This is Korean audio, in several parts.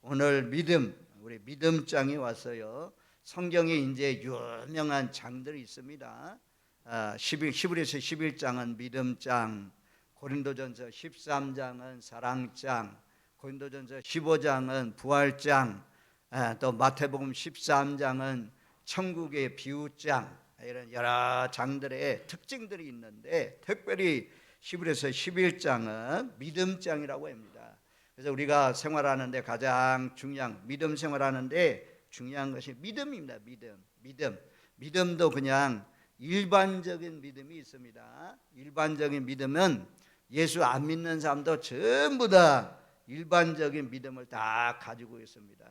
오늘 믿음, 우리 믿음장이 왔어요. 성경에 이제 유명한 장들이 있습니다. 히브리서 11장은 믿음장, 고린도전서 13장은 사랑장, 고린도전서 15장은 부활장, 또 마태복음 13장은 천국의 비유장, 이런 여러 장들의 특징들이 있는데 특별히 히브리서 11장은 믿음장이라고 합니다. 그래서 우리가 생활하는데 가장 중요한, 믿음 생활하는데 중요한 것이 믿음입니다. 믿음도 그냥 일반적인 믿음이 있습니다. 일반적인 믿음은 예수 안 믿는 사람도 전부 다 일반적인 믿음을 다 가지고 있습니다.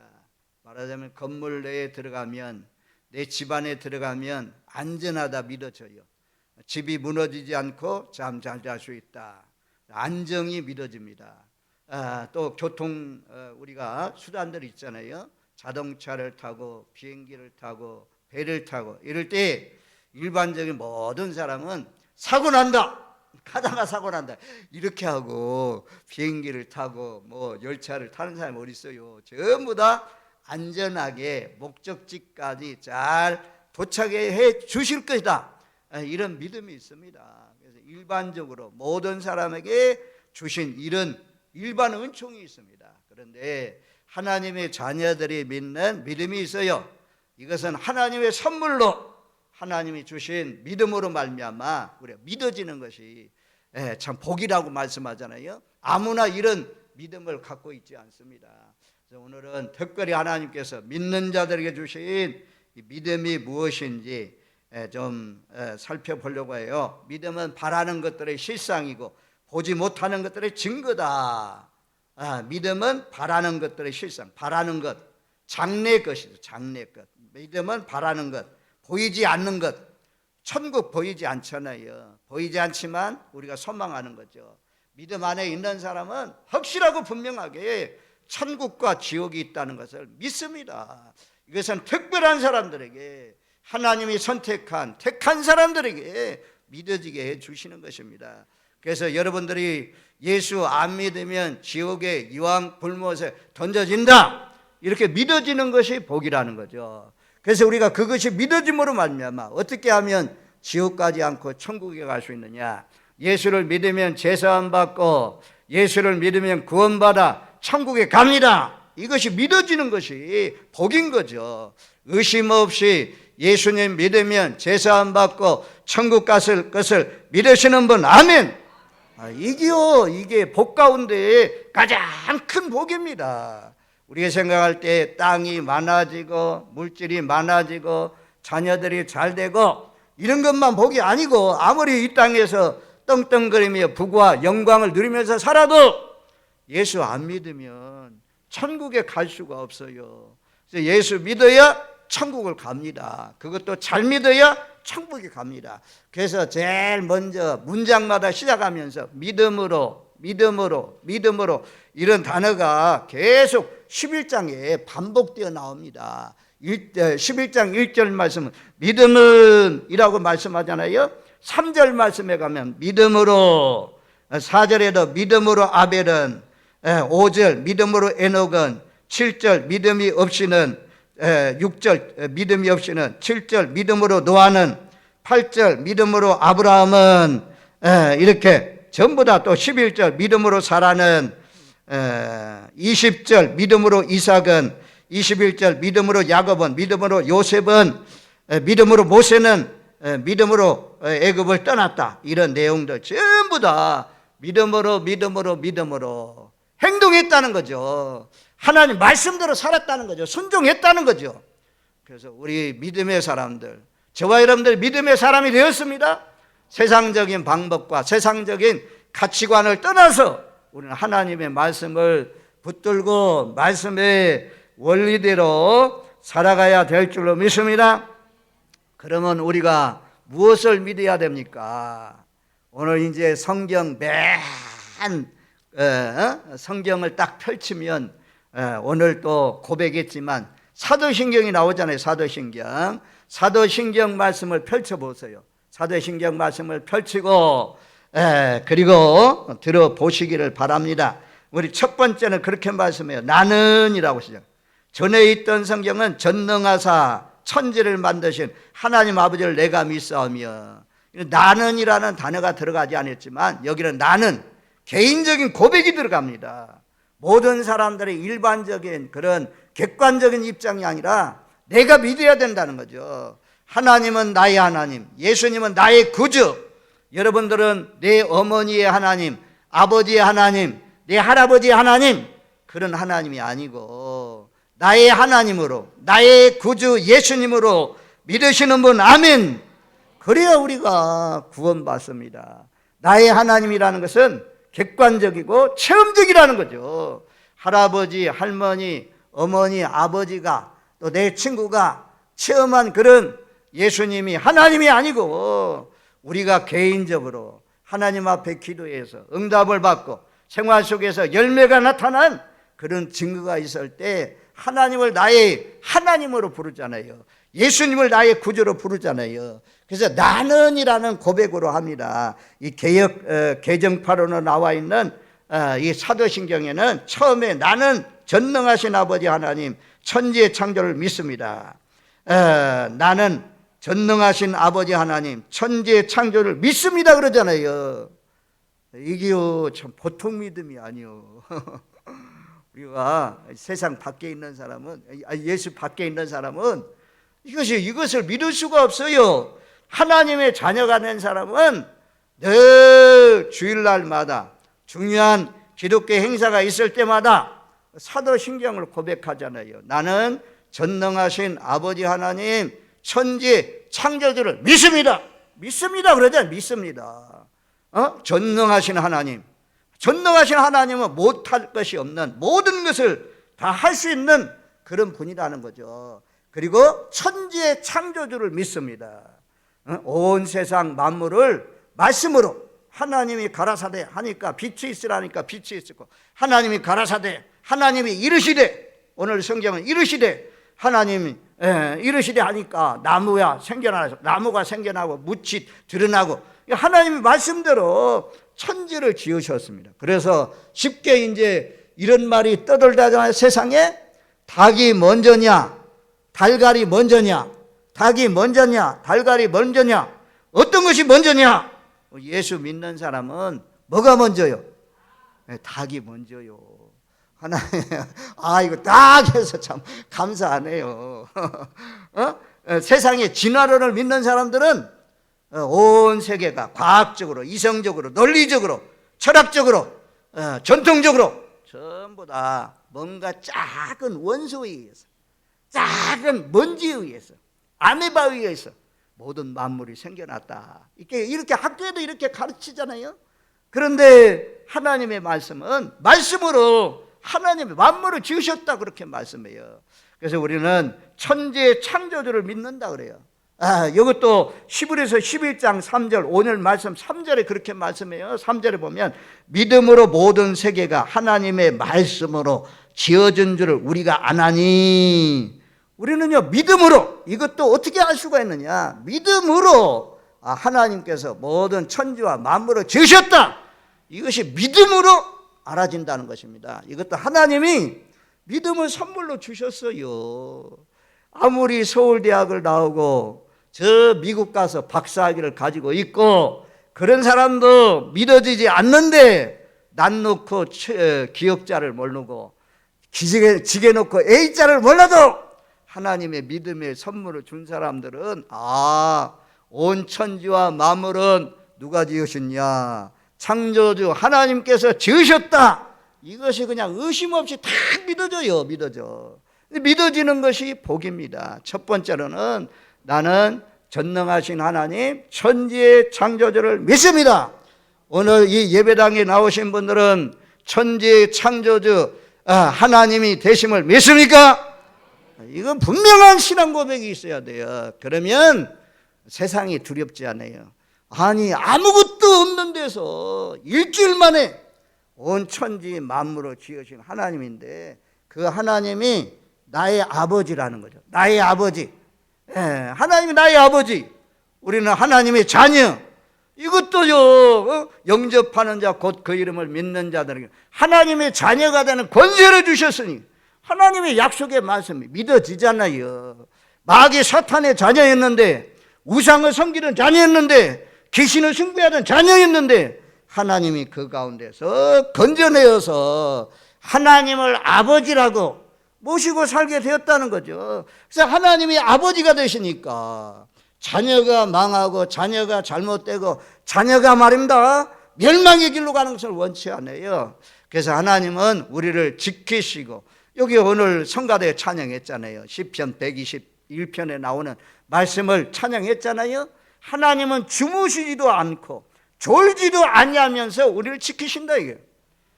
말하자면 건물 내에 들어가면, 내 집 안에 들어가면 안전하다 믿어져요. 집이 무너지지 않고 잠 잘 잘 수 있다. 안정이 믿어집니다. 또 교통, 우리가 수단들 있잖아요. 자동차를 타고 비행기를 타고 배를 타고 이럴 때 일반적인 모든 사람은 사고 난다, 가다가 사고 난다 이렇게 하고 비행기를 타고 뭐 열차를 타는 사람이 어디 있어요. 전부 다 안전하게 목적지까지 잘 도착해 주실 것이다, 이런 믿음이 있습니다. 그래서 일반적으로 모든 사람에게 주신 이런 일반 은총이 있습니다. 그런데 하나님의 자녀들이 믿는 믿음이 있어요. 이것은 하나님의 선물로, 하나님이 주신 믿음으로 말미암아 우리가 믿어지는 것이 참 복이라고 말씀하잖아요. 아무나 이런 믿음을 갖고 있지 않습니다. 그래서 오늘은 특별히 하나님께서 믿는 자들에게 주신 이 믿음이 무엇인지 좀 살펴보려고 해요. 믿음은 바라는 것들의 실상이고 보지 못하는 것들의 증거다. 믿음은 바라는 것들의 실상, 바라는 것, 장래 것이죠. 장래 것. 믿음은 바라는 것, 보이지 않는 것. 천국 보이지 않잖아요. 보이지 않지만 우리가 소망하는 거죠. 믿음 안에 있는 사람은 확실하고 분명하게 천국과 지옥이 있다는 것을 믿습니다. 이것은 특별한 사람들에게, 하나님이 택한 사람들에게 믿어지게 해 주시는 것입니다. 그래서 여러분들이 예수 안 믿으면 지옥의 이왕 불못에 던져진다, 이렇게 믿어지는 것이 복이라는 거죠. 그래서 우리가 그것이 믿어짐으로 말미암아 어떻게 하면 지옥 가지 않고 천국에 갈 수 있느냐. 예수를 믿으면 제사함 받고 예수를 믿으면 구원받아 천국에 갑니다. 이것이 믿어지는 것이 복인 거죠. 의심 없이 예수님 믿으면 제사함 받고 천국 갔을 것을 믿으시는 분, 아멘. 이게 복 가운데 가장 큰 복입니다. 우리가 생각할 때 땅이 많아지고 물질이 많아지고 자녀들이 잘 되고 이런 것만 복이 아니고, 아무리 이 땅에서 떵떵거리며 부귀와 영광을 누리면서 살아도 예수 안 믿으면 천국에 갈 수가 없어요. 그래서 예수 믿어야 천국을 갑니다. 그것도 잘 믿어야 천국에 갑니다. 그래서 제일 먼저 문장마다 시작하면서 믿음으로 이런 단어가 계속 11장에 반복되어 나옵니다. 11장 1절 말씀은 믿음은 이라고 말씀하잖아요. 3절 말씀에 가면 믿음으로, 4절에도 믿음으로 아벨은, 5절 믿음으로 에녹은, 7절 믿음이 없이는, 6절 믿음이 없이는, 7절 믿음으로 노아는, 8절 믿음으로 아브라함은, 이렇게 전부 다 또 11절 믿음으로 사라는, 20절 믿음으로 이삭은, 21절 믿음으로 야곱은, 믿음으로 요셉은, 믿음으로 모세는, 믿음으로 애굽을 떠났다. 이런 내용들 전부 다 믿음으로 행동했다는 거죠. 하나님 말씀대로 살았다는 거죠. 순종했다는 거죠. 그래서 우리 믿음의 사람들, 저와 여러분들 믿음의 사람이 되었습니다. 세상적인 방법과 세상적인 가치관을 떠나서 우리는 하나님의 말씀을 붙들고 말씀의 원리대로 살아가야 될 줄로 믿습니다. 그러면 우리가 무엇을 믿어야 됩니까? 오늘 이제 성경 성경을 딱 펼치면 오늘 또 고백했지만 사도신경이 나오잖아요. 사도신경 말씀을 펼쳐보세요. 사도신경 말씀을 펼치고 그리고 들어보시기를 바랍니다. 우리 첫 번째는 그렇게 말씀해요. 나는이라고 시작. 전에 있던 성경은 전능하사 천지를 만드신 하나님 아버지를 내가 믿사오며, 나는이라는 단어가 들어가지 않았지만 여기는 나는 개인적인 고백이 들어갑니다. 모든 사람들의 일반적인 그런 객관적인 입장이 아니라 내가 믿어야 된다는 거죠. 하나님은 나의 하나님, 예수님은 나의 구주. 여러분들은 내 어머니의 하나님, 아버지의 하나님, 내 할아버지의 하나님, 그런 하나님이 아니고 나의 하나님으로, 나의 구주 예수님으로 믿으시는 분, 아멘. 그래야 우리가 구원받습니다. 나의 하나님이라는 것은 객관적이고 체험적이라는 거죠. 할아버지, 할머니, 어머니, 아버지가, 또 내 친구가 체험한 그런 예수님이 하나님이 아니고, 우리가 개인적으로 하나님 앞에 기도해서 응답을 받고 생활 속에서 열매가 나타난 그런 증거가 있을 때 하나님을 나의 하나님으로 부르잖아요. 예수님을 나의 구주로 부르잖아요. 그래서 나는이라는 고백으로 합니다. 이 개정파로는 나와 있는 이 사도신경에는 처음에 나는 전능하신 아버지 하나님 천지의 창조를 믿습니다. 나는 전능하신 아버지 하나님 천지의 창조를 믿습니다 그러잖아요. 이게요 참 보통 믿음이 아니요. 우리가 세상 밖에 있는 사람은, 예수 밖에 있는 사람은 이것을 믿을 수가 없어요. 하나님의 자녀가 된 사람은 늘 주일날마다 중요한 기독교 행사가 있을 때마다 사도신경을 고백하잖아요. 나는 전능하신 아버지 하나님 천지 창조주를 믿습니다. 믿습니다 그러잖아요. 믿습니다. 전능하신 하나님, 전능하신 하나님은 못할 것이 없는, 모든 것을 다 할 수 있는 그런 분이라는 거죠. 그리고 천지의 창조주를 믿습니다. 온 세상 만물을 말씀으로 하나님이 가라사대 하니까 빛이 있으라니까 빛이 있었고, 하나님이 가라사대 하나님이 이르시되, 오늘 성경은 이르시되 하나님이 이르시되 하니까 나무가 생겨나고 묻이 드러나고, 하나님의 말씀대로 천지를 지으셨습니다. 그래서 쉽게 이제 이런 말이 떠돌다잖아요. 세상에 닭이 먼저냐 달걀이 먼저냐, 닭이 먼저냐 달걀이 먼저냐, 어떤 것이 먼저냐? 예수 믿는 사람은 뭐가 먼저요? 닭이 먼저요. 하나님, 이거 딱 해서 참 감사하네요. 세상에 진화론을 믿는 사람들은 온 세계가 과학적으로, 이성적으로, 논리적으로, 철학적으로, 전통적으로 전부 다 뭔가 작은 원소에 의해서, 작은 먼지에 의해서, 아메바에 의해서 모든 만물이 생겨났다. 이렇게 학교에도 이렇게 가르치잖아요. 그런데 하나님의 말씀은 말씀으로 하나님의 만물을 지으셨다 그렇게 말씀해요. 그래서 우리는 천지의 창조주를 믿는다 그래요. 이것도 히브리서 11장 3절, 오늘 말씀 3절에 그렇게 말씀해요. 3절에 보면 믿음으로 모든 세계가 하나님의 말씀으로 지어진 줄을 우리가 아나니, 우리는요 믿음으로, 이것도 어떻게 알 수가 있느냐, 믿음으로 하나님께서 모든 천지와 만물을 지으셨다, 이것이 믿음으로 알아진다는 것입니다. 이것도 하나님이 믿음을 선물로 주셨어요. 아무리 서울대학을 나오고 저 미국 가서 박사학위를 가지고 있고 그런 사람도 믿어지지 않는데, 난 놓고 기역자를 모르고 지게 놓고 A자를 몰라도 하나님의 믿음의 선물을 준 사람들은 온 천지와 만물은 누가 지으셨냐? 창조주 하나님께서 지으셨다. 이것이 그냥 의심 없이 다 믿어져요. 믿어지는 것이 복입니다. 첫 번째로는 나는 전능하신 하나님 천지의 창조주를 믿습니다. 오늘 이 예배당에 나오신 분들은 천지의 창조주 하나님이 되심을 믿습니까? 이건 분명한 신앙 고백이 있어야 돼요. 그러면 세상이 두렵지 않아요. 아무것도 없는 데서 일주일 만에 온 천지 만물을 지으신 하나님인데, 그 하나님이 나의 아버지라는 거죠. 나의 아버지. 하나님이 나의 아버지. 우리는 하나님의 자녀. 이것도요, 영접하는 자 곧 그 이름을 믿는 자들에게 하나님의 자녀가 되는 권세를 주셨으니 하나님의 약속의 말씀이 믿어지잖아요. 마귀 사탄의 자녀였는데, 우상을 섬기는 자녀였는데, 귀신을 숭배하던 자녀였는데 하나님이 그 가운데서 건져내어서 하나님을 아버지라고 모시고 살게 되었다는 거죠. 그래서 하나님이 아버지가 되시니까 자녀가 망하고 자녀가 잘못되고 자녀가 말입니다 멸망의 길로 가는 것을 원치 않아요. 그래서 하나님은 우리를 지키시고, 여기 오늘 성가대 찬양했잖아요. 시편 121편에 나오는 말씀을 찬양했잖아요. 하나님은 주무시지도 않고 졸지도 아니하면서 우리를 지키신다 이게.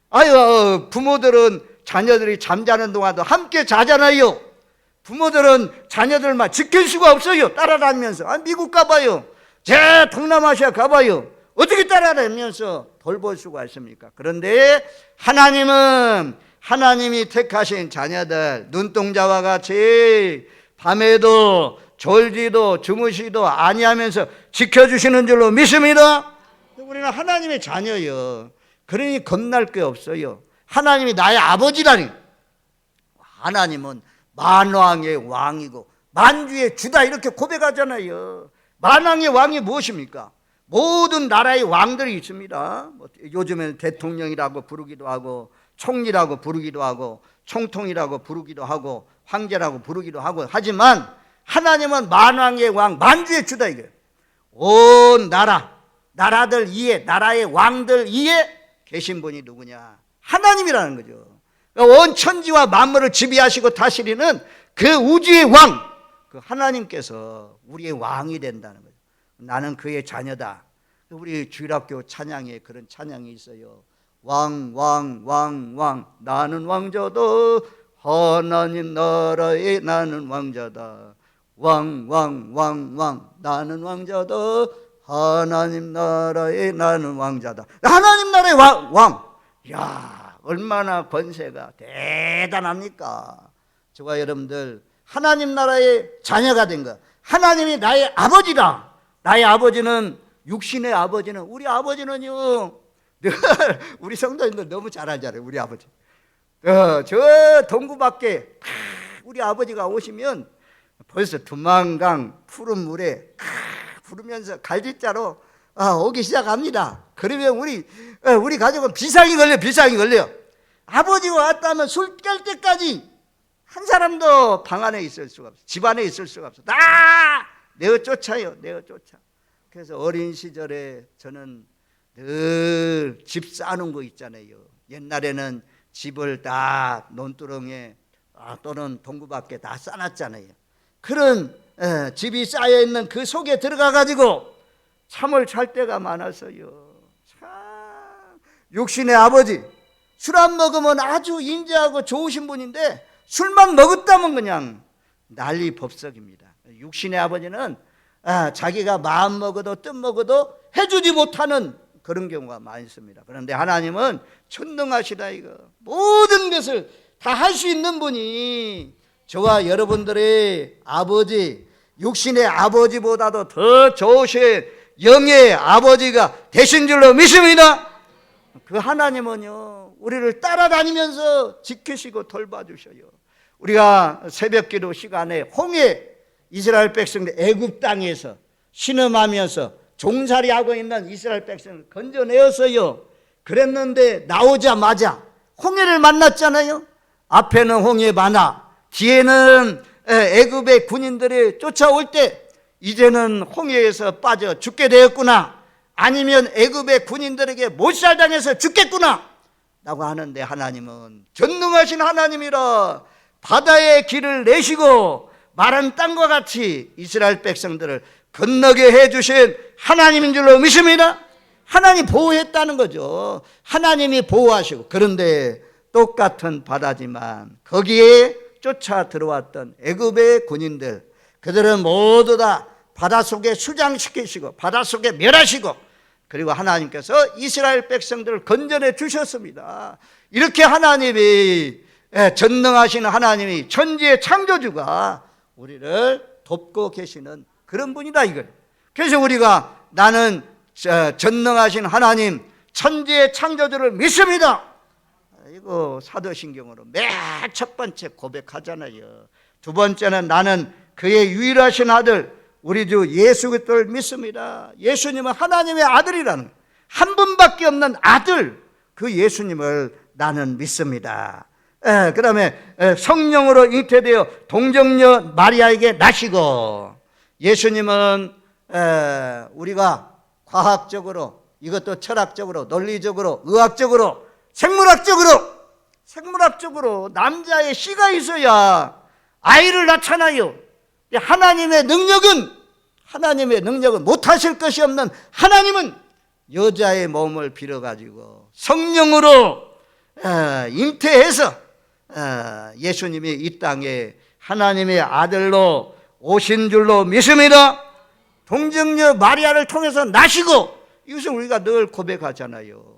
아유, 부모들은 자녀들이 잠자는 동안도 함께 자잖아요. 부모들은 자녀들만 지킬 수가 없어요. 따라다니면서. 미국 가봐요, 제 동남아시아 가봐요, 어떻게 따라다니면서 돌볼 수가 있습니까? 그런데 하나님은 하나님이 택하신 자녀들 눈동자와 같이 밤에도 졸지도 주무시도 아니하면서 지켜주시는 줄로 믿습니다. 우리는 하나님의 자녀예요. 그러니 겁날 게 없어요. 하나님이 나의 아버지라니. 하나님은 만왕의 왕이고 만주의 주다 이렇게 고백하잖아요. 만왕의 왕이 무엇입니까? 모든 나라의 왕들이 있습니다. 요즘에는 대통령이라고 부르기도 하고 총리라고 부르기도 하고 총통이라고 부르기도 하고 황제라고 부르기도 하고 하지만 하나님은 만왕의 왕, 만주의 주다 이게. 온 나라들 위에, 나라의 왕들 위에 계신 분이 누구냐? 하나님이라는 거죠. 온 천지와 만물을 지배하시고 다스리는 그 우주의 왕, 그 하나님께서 우리의 왕이 된다는 거죠. 나는 그의 자녀다. 우리 주일학교 찬양에 그런 찬양이 있어요. 왕 나는 왕자다. 하나님 나라에 나는 왕자다. 왕 나는 왕자다. 하나님 나라에 나는 왕자다. 하나님 나라의 왕. 야, 얼마나 권세가 대단합니까? 저와 여러분들 하나님 나라의 자녀가 된 것, 하나님이 나의 아버지다. 나의 아버지는, 육신의 아버지는, 우리 아버지는요 늘 우리 성도님들 너무 잘 알잖아요. 우리 아버지 저 동구 밖에 우리 아버지가 오시면 벌써 두만강 푸른 물에 부르면서 갈빗자로 오기 시작합니다. 그러면 우리 가족은 비상이 걸려요. 아버지가 왔다면 술 깰 때까지 한 사람도 방 안에 있을 수가 없어. 집 안에 있을 수가 없어. 다 내어 쫓아요. 그래서 어린 시절에 저는 늘 집 싸는 거 있잖아요. 옛날에는 집을 다 논두렁에 또는 동구 밖에 다 싸놨잖아요. 그런 집이 쌓여있는 그 속에 들어가가지고 잠을 잘 때가 많았어요. 참, 육신의 아버지, 술 안 먹으면 아주 인자하고 좋으신 분인데 술만 먹었다면 그냥 난리 법석입니다. 육신의 아버지는 자기가 마음 먹어도 뜻 먹어도 해주지 못하는 그런 경우가 많습니다. 그런데 하나님은 전능하시다 이거. 모든 것을 다 할 수 있는 분이 저와 여러분들의 아버지, 육신의 아버지보다도 더 좋으신 영의 아버지가 되신 줄로 믿습니다. 그 하나님은요 우리를 따라다니면서 지키시고 돌봐주셔요. 우리가 새벽기도 시간에 홍해, 이스라엘 백성들 애굽 땅에서 신음하면서 종살이하고 있는 이스라엘 백성을 건져내었어요. 그랬는데 나오자마자 홍해를 만났잖아요. 앞에는 홍해 많아, 뒤에는 애굽의 군인들이 쫓아올 때 이제는 홍해에서 빠져 죽게 되었구나, 아니면 애굽의 군인들에게 못살당해서 죽겠구나 라고 하는데, 하나님은 전능하신 하나님이라 바다의 길을 내시고 마른 땅과 같이 이스라엘 백성들을 건너게 해주신 하나님인 줄로 믿습니다. 하나님 보호했다는 거죠. 하나님이 보호하시고. 그런데 똑같은 바다지만 거기에 쫓아 들어왔던 애굽의 군인들, 그들은 모두 다 바닷속에 수장시키시고 바닷속에 멸하시고, 그리고 하나님께서 이스라엘 백성들을 건져내 주셨습니다. 이렇게 하나님이, 전능하신 하나님이, 천지의 창조주가 우리를 돕고 계시는 그런 분이다 이걸. 그래서 우리가 나는 전능하신 하나님, 천지의 창조주를 믿습니다. 이거 사도신경으로 맨 첫 번째 고백하잖아요. 두 번째는 나는 그의 유일하신 아들 우리 주 예수 그리스도를 믿습니다. 예수님은 하나님의 아들이라는 한 분밖에 없는 아들, 그 예수님을 나는 믿습니다. 그 다음에 성령으로 잉태되어 동정녀 마리아에게 나시고, 예수님은 우리가 과학적으로, 이것도 철학적으로, 논리적으로, 의학적으로, 생물학적으로 남자의 씨가 있어야 아이를 낳잖아요. 하나님의 능력은 못하실 것이 없는 하나님은 여자의 몸을 빌어가지고 성령으로 잉태해서 예수님이 이 땅에 하나님의 아들로 오신 줄로 믿습니다. 동정녀 마리아를 통해서 나시고, 이것을 우리가 늘 고백하잖아요.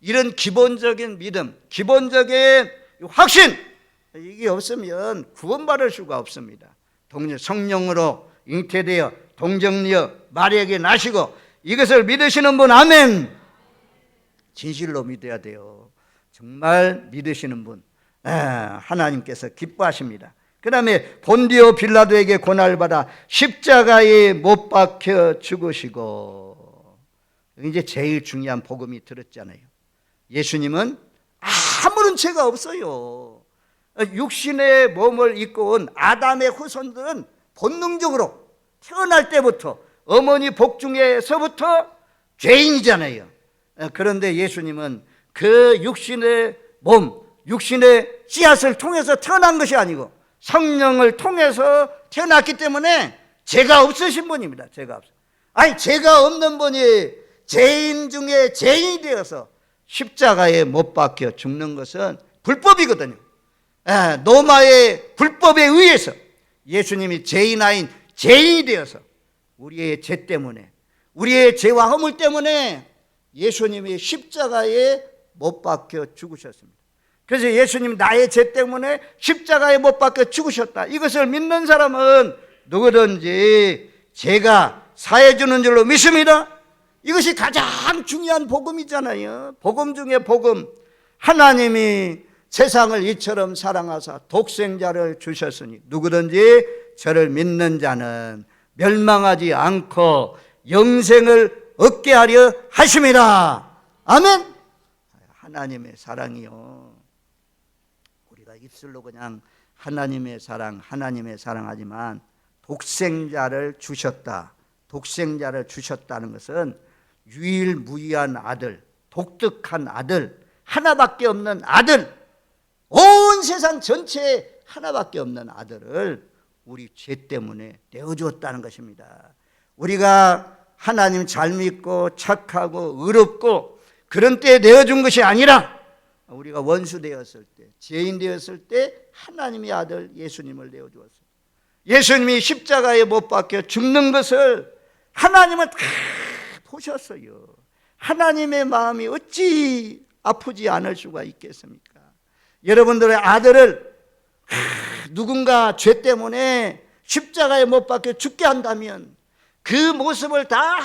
이런 기본적인 믿음, 기본적인 확신, 이게 없으면 구원받을 수가 없습니다. 성령으로 잉태되어 동정녀 마리아에게 나시고, 이것을 믿으시는 분, 아멘. 진실로 믿어야 돼요. 정말 믿으시는 분, 하나님께서 기뻐하십니다. 그 다음에 본디오 빌라도에게 고난을 받아 십자가에 못 박혀 죽으시고, 이제 제일 중요한 복음이 들었잖아요. 예수님은 아무런 죄가 없어요. 육신의 몸을 입고 온 아담의 후손들은 본능적으로 태어날 때부터 어머니 복중에서부터 죄인이잖아요. 그런데 예수님은 그 육신의 몸, 육신의 씨앗을 통해서 태어난 것이 아니고 성령을 통해서 태어났기 때문에 죄가 없으신 분입니다. 죄가 없는 분이 죄인 중에 죄인이 되어서 십자가에 못 박혀 죽는 것은 불법이거든요. 로마의 불법에 의해서 예수님이 죄인 아닌 죄인이 되어서 우리의 죄 때문에, 우리의 죄와 허물 때문에 예수님이 십자가에 못 박혀 죽으셨습니다. 그래서 예수님 나의 죄 때문에 십자가에 못 박혀 죽으셨다, 이것을 믿는 사람은 누구든지 죄가 사해주는 줄로 믿습니다. 이것이 가장 중요한 복음이잖아요. 복음 중에 복음. 하나님이 세상을 이처럼 사랑하사 독생자를 주셨으니 누구든지 저를 믿는 자는 멸망하지 않고 영생을 얻게 하려 하심이라. 아멘. 하나님의 사랑이요, 우리가 입술로 그냥 하나님의 사랑 하지만 독생자를 주셨다는 것은 유일무이한 아들, 독특한 아들, 하나밖에 없는 아들, 온 세상 전체에 하나밖에 없는 아들을 우리 죄 때문에 내어주었다는 것입니다. 우리가 하나님 잘 믿고 착하고 의롭고 그런 때에 내어준 것이 아니라 우리가 원수 되었을 때, 죄인 되었을 때 하나님의 아들 예수님을 내어주었어요. 예수님이 십자가에 못 박혀 죽는 것을 하나님은 다 보셨어요. 하나님의 마음이 어찌 아프지 않을 수가 있겠습니까? 여러분들의 아들을 누군가 죄 때문에 십자가에 못 박혀 죽게 한다면 그 모습을 다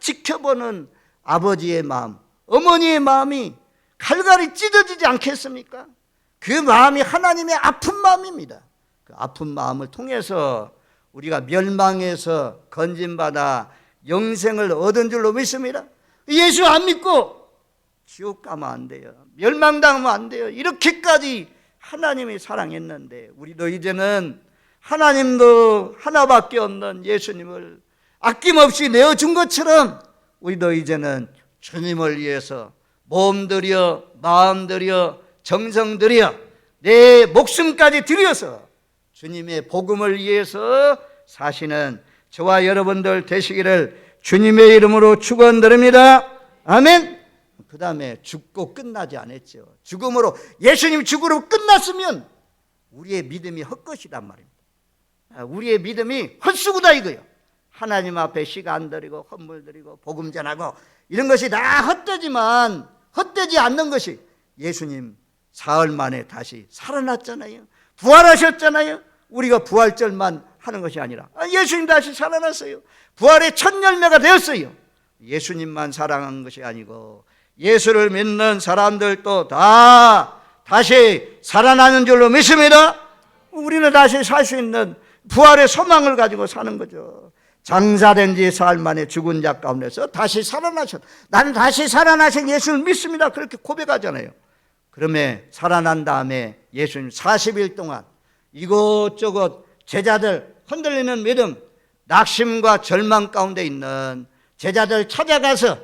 지켜보는 아버지의 마음, 어머니의 마음이 칼갈이 찢어지지 않겠습니까? 그 마음이 하나님의 아픈 마음입니다. 그 아픈 마음을 통해서 우리가 멸망에서 건진받아 영생을 얻은 줄로 믿습니다. 예수 안 믿고 지옥 가면 안 돼요. 멸망당하면 안 돼요. 이렇게까지 하나님이 사랑했는데 우리도 이제는 하나님도 하나밖에 없는 예수님을 아낌없이 내어준 것처럼 우리도 이제는 주님을 위해서 몸 들여, 마음 들여, 정성 들여, 내 목숨까지 들여서 주님의 복음을 위해서 사시는 저와 여러분들 되시기를 주님의 이름으로 축원드립니다. 아멘. 그 다음에 죽고 끝나지 않았죠. 죽음으로, 예수님 죽음으로 끝났으면 우리의 믿음이 헛것이란 말입니다. 우리의 믿음이 헛수고다 이거예요. 하나님 앞에 시간 드리고 헌물 드리고 복음 전하고 이런 것이 다 헛되지만 헛되지 않는 것이 예수님 사흘 만에 다시 살아났잖아요. 부활하셨잖아요. 우리가 부활절만 하는 것이 아니라 예수님 다시 살아났어요. 부활의 첫 열매가 되었어요. 예수님만 사랑한 것이 아니고 예수를 믿는 사람들도 다 다시 살아나는 줄로 믿습니다. 우리는 다시 살 수 있는 부활의 소망을 가지고 사는 거죠. 장사된 지 사흘 만에 죽은 자 가운데서 다시 살아나셨. 나는 다시 살아나신 예수를 믿습니다. 그렇게 고백하잖아요. 그러면 살아난 다음에 예수님 40일 동안 이곳저곳 제자들 흔들리는 믿음, 낙심과 절망 가운데 있는 제자들 찾아가서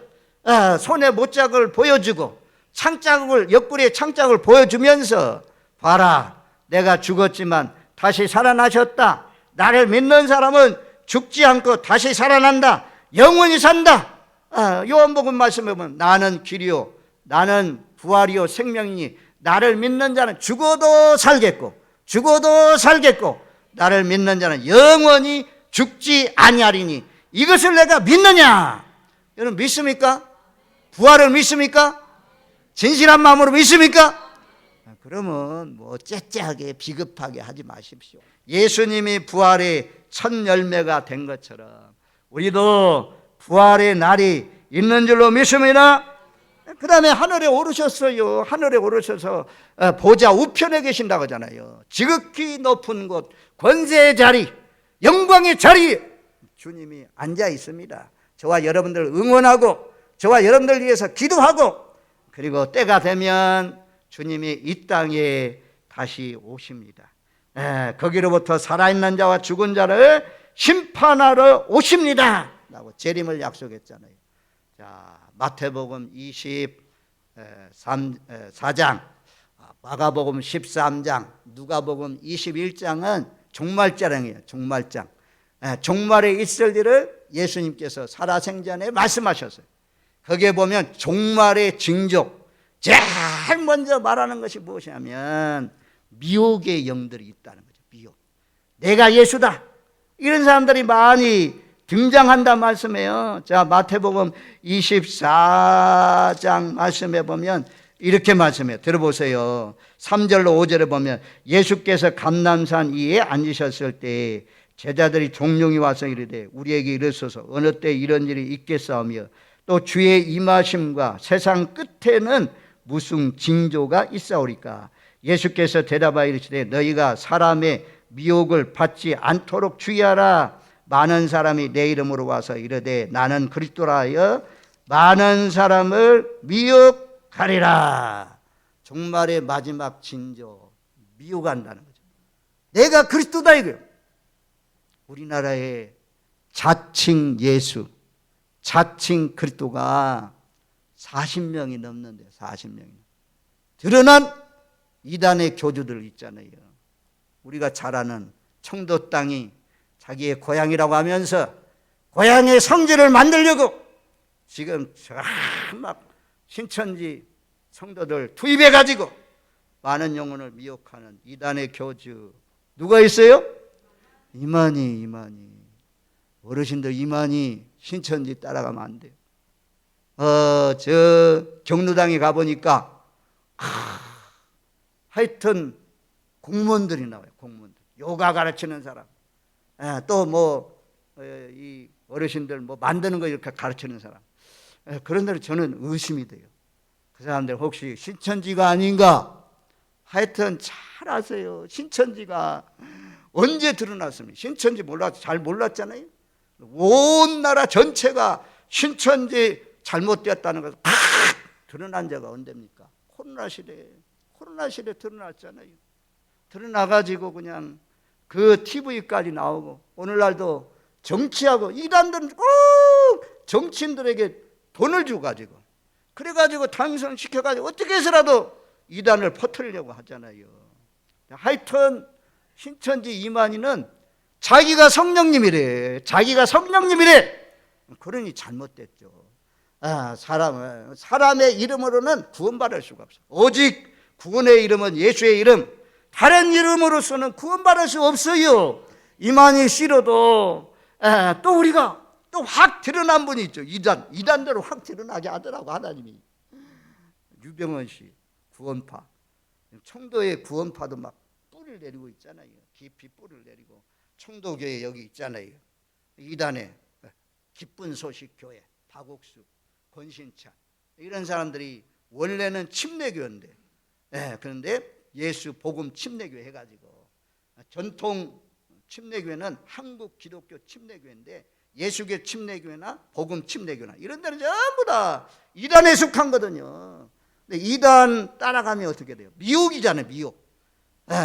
손에 못자국을 보여주고 창자국을, 옆구리에 창자국을 보여주면서 봐라, 내가 죽었지만 다시 살아나셨다. 나를 믿는 사람은 죽지 않고 다시 살아난다. 영원히 산다. 요한복음 말씀에 보면 나는 길이요 나는 부활이요 생명이니 나를 믿는 자는 죽어도 살겠고 죽어도 살겠고 나를 믿는 자는 영원히 죽지 아니하리니 이것을 내가 믿느냐? 여러분 믿습니까? 부활을 믿습니까? 진실한 마음으로 믿습니까? 그러면 뭐 째째하게 비겁하게 하지 마십시오. 예수님이 부활의 첫 열매가 된 것처럼 우리도 부활의 날이 있는 줄로 믿습니다. 그 다음에 하늘에 오르셨어요. 하늘에 오르셔서 보좌 우편에 계신다고 하잖아요. 지극히 높은 곳, 권세의 자리, 영광의 자리 주님이 앉아 있습니다. 저와 여러분들 응원하고 저와 여러분들 위해서 기도하고 그리고 때가 되면 주님이 이 땅에 다시 오십니다. 거기로부터 살아있는 자와 죽은 자를 심판하러 오십니다 라고 재림을 약속했잖아요. 자, 마태복음 24장, 마가복음 13장, 누가복음 21장은 종말장이에요. 종말장. 종말에 있을 일을 예수님께서 살아생전에 말씀하셨어요. 거기에 보면 종말의 징조, 제일 먼저 말하는 것이 무엇이냐면 미혹의 영들이 있다는 거죠. 미혹. 내가 예수다. 이런 사람들이 많이 등장한다 말씀해요. 자, 마태복음 24장 말씀해 보면 이렇게 말씀해요. 들어보세요. 3절로 5절에 보면 예수께서 감람산 위에 앉으셨을 때 제자들이 종용이 와서 이르되 우리에게 이르소서 어느 때 이런 일이 있겠사오며 또 주의 임하심과 세상 끝에는 무슨 징조가 있사오리까? 예수께서 대답하여 이르시되 너희가 사람의 미혹을 받지 않도록 주의하라. 많은 사람이 내 이름으로 와서 이르되 나는 그리스도라 하여 많은 사람을 미혹하리라. 종말의 마지막 징조, 미혹한다는 거죠. 내가 그리스도다 이거예요. 우리나라의 자칭 예수, 자칭 그리스도가 40명이 넘는데 40명이 드러난 이단의 교주들 있잖아요. 우리가 잘 아는 청도 땅이 자기의 고향이라고 하면서 고향의 성지를 만들려고 지금 막 신천지 성도들 투입해가지고 많은 영혼을 미혹하는 이단의 교주 누가 있어요? 이만희 어르신들 이만희 신천지 따라가면 안 돼요. 저 경로당에 가보니까 하여튼 공무원들이 나와요. 공무원들 요가 가르치는 사람 또 뭐 이 어르신들 뭐 만드는 거 이렇게 가르치는 사람 그런 데로 저는 의심이 돼요. 그 사람들 혹시 신천지가 아닌가? 하여튼 잘 아세요. 신천지가 언제 드러났습니까? 신천지 잘 몰랐잖아요. 온 나라 전체가 신천지 잘못되었다는 것을 팍 드러난 자가 언제입니까? 코로나 시대에 드러났잖아요. 드러나가지고 그냥 그 TV까지 나오고 오늘날도 정치하고 이단들은 꼭 정치인들에게 돈을 주가지고 그래가지고 당선시켜가지고 어떻게 해서라도 이단을 퍼뜨리려고 하잖아요. 하여튼 신천지 이만희는 자기가 성령님이래. 그러니 잘못됐죠. 사람의 이름으로는 구원받을 수가 없어. 오직 구원의 이름은 예수의 이름. 다른 이름으로서는 구원받을 수 없어요. 이만희 씨로도 또 우리가 또 확 드러난 분이 있죠. 이단대로 확 드러나게 하더라고 하나님이. 유병헌 씨 구원파. 청도의 구원파도 막 뿔을 내리고 있잖아요. 깊이 뿔을 내리고 청도교회 여기 있잖아요. 이단의 기쁜 소식 교회 박옥수, 권신찬 이런 사람들이 원래는 침례교인데, 그런데 예수 복음 침례교회 해가지고 전통 침례교회는 한국 기독교 침례교회인데 예수교 침례교회나 복음 침례교회나 이런 데는 전부 다 이단에 속한 거거든요. 근데 이단 따라가면 어떻게 돼요? 미혹이잖아요.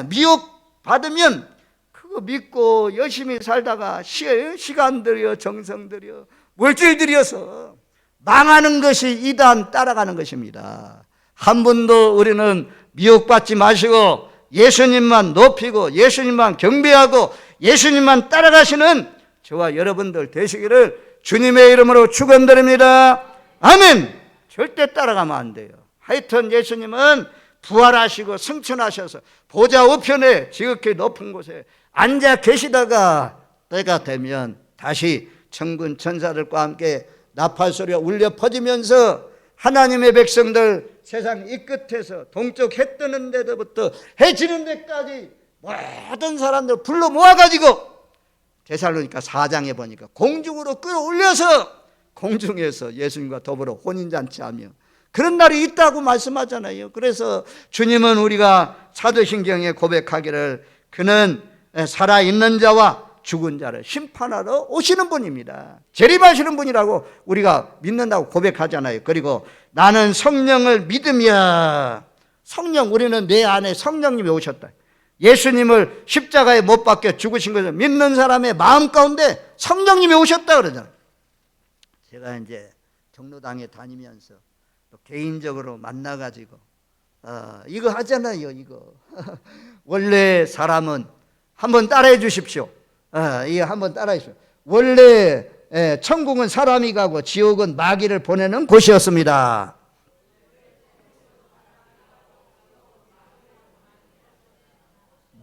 미혹 받으면 그거 믿고 열심히 살다가 시간 들여 정성 들여 물질 들여서 망하는 것이 이단 따라가는 것입니다. 한 번도 우리는 미혹받지 마시고 예수님만 높이고 예수님만 경배하고 예수님만 따라가시는 저와 여러분들 되시기를 주님의 이름으로 축원드립니다. 아멘. 절대 따라가면 안 돼요. 하여튼 예수님은 부활하시고 승천하셔서 보좌 우편에 지극히 높은 곳에 앉아 계시다가 때가 되면 다시 천군 천사들과 함께 나팔소리가 울려 퍼지면서 하나님의 백성들 세상 이 끝에서 동쪽 해 뜨는 데부터 해 지는 데까지 모든 사람들 불러 모아가지고 데살로니가 4장에 보니까 공중으로 끌어올려서 공중에서 예수님과 더불어 혼인잔치하며 그런 날이 있다고 말씀하잖아요. 그래서 주님은 우리가 사도신경에 고백하기를 그는 살아있는 자와 죽은 자를 심판하러 오시는 분입니다. 재림하시는 분이라고 우리가 믿는다고 고백하잖아요. 그리고 나는 성령을 믿으며, 성령, 우리는 내 안에 성령님이 오셨다. 예수님을 십자가에 못 박혀 죽으신 것을 믿는 사람의 마음 가운데 성령님이 오셨다 그러잖아요. 제가 이제 종로당에 다니면서 또 개인적으로 만나가지고 이거 하잖아요. 이거 원래 사람은 한번 따라해 주십시오. 이거 한번 따라해 주십시오. 원래 천국은 사람이 가고 지옥은 마귀를 보내는 곳이었습니다.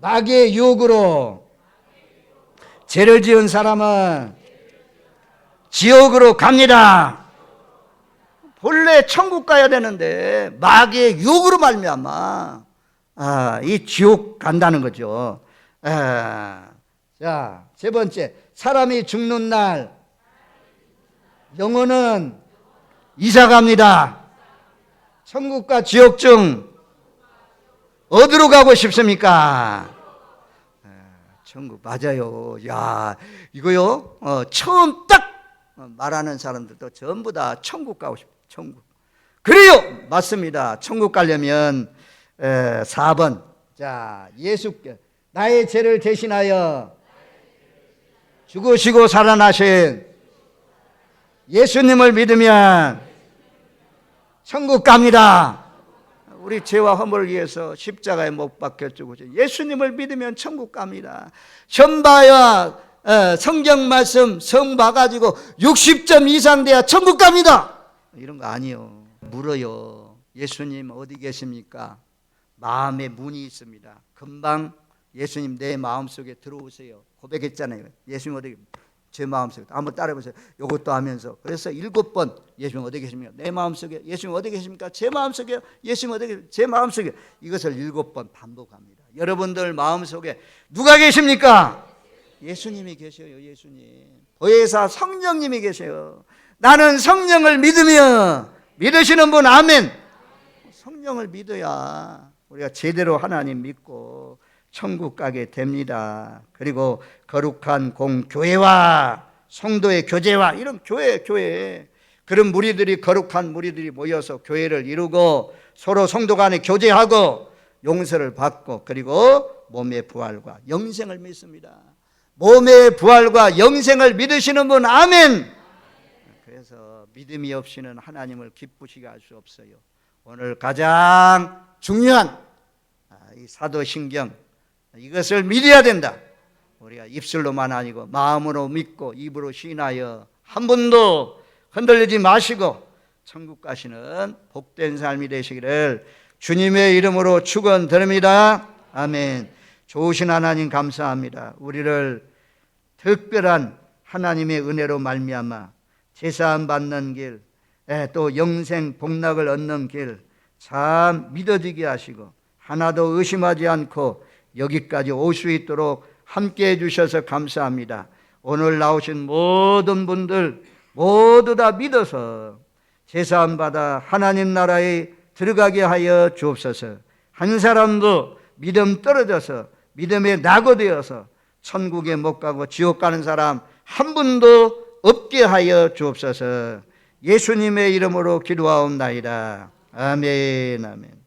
마귀의 유혹으로 죄를 지은 사람은 지옥으로 갑니다. 본래 천국 가야 되는데 마귀의 유혹으로 말미암아 이 지옥 간다는 거죠. 자, 세 번째, 사람이 죽는 날 영혼은 이사 갑니다. 천국과 지옥 중 어디로 가고 싶습니까? 천국 맞아요. 야, 이거요. 처음 딱 말하는 사람들도 전부 다 천국 가고 싶어요. 천국. 그래요. 맞습니다. 천국 가려면 4번. 자, 예수께 나의 죄를 대신하여 죽으시고 살아나신 예수님을 믿으면 천국 갑니다. 우리 죄와 허물을 위해서 십자가에 못 박혀 죽으신 예수님을 믿으면 천국 갑니다. 현바와 성경 말씀 성 봐가지고 60점 이상 돼야 천국 갑니다. 이런 거 아니요. 물어요. 예수님 어디 계십니까? 마음의 문이 있습니다. 금방 예수님 내 마음속에 들어오세요. 고백했잖아요. 예수님 어디 제 마음속에 한번 따라해보세요. 이것도 하면서 그래서 7번 예수님 어디 계십니까? 내 마음속에. 예수님 어디 계십니까? 제 마음속에. 예수님 어디 계십니까? 제 마음속에. 이것을 7번 반복합니다. 여러분들 마음속에 누가 계십니까? 예수님이 계셔요. 예수님. 보혜사 성령님이 계세요. 나는 성령을 믿으며, 믿으시는 분 아멘. 성령을 믿어야 우리가 제대로 하나님 믿고 천국 가게 됩니다. 그리고 거룩한 공교회와 성도의 교제와 이런 교회 그런 무리들이 거룩한 무리들이 모여서 교회를 이루고 서로 성도 간에 교제하고 용서를 받고 그리고 몸의 부활과 영생을 믿습니다. 몸의 부활과 영생을 믿으시는 분 아멘. 그래서 믿음이 없이는 하나님을 기쁘시게 할 수 없어요. 오늘 가장 중요한 이 사도신경 이것을 믿어야 된다. 우리가 입술로만 아니고 마음으로 믿고 입으로 시인하여 한 번도 흔들리지 마시고 천국 가시는 복된 삶이 되시기를 주님의 이름으로 축원드립니다. 아멘. 좋으신 하나님 감사합니다. 우리를 특별한 하나님의 은혜로 말미암아 제사함 받는 길, 또 영생 복락을 얻는 길 참 믿어지게 하시고 하나도 의심하지 않고 여기까지 올 수 있도록 함께해 주셔서 감사합니다. 오늘 나오신 모든 분들 모두 다 믿어서 제사함 받아 하나님 나라에 들어가게 하여 주옵소서. 한 사람도 믿음 떨어져서 믿음에 낙오되어서 천국에 못 가고 지옥 가는 사람 한 분도 없게 하여 주옵소서. 예수님의 이름으로 기도하옵나이다. 아멘, 아멘.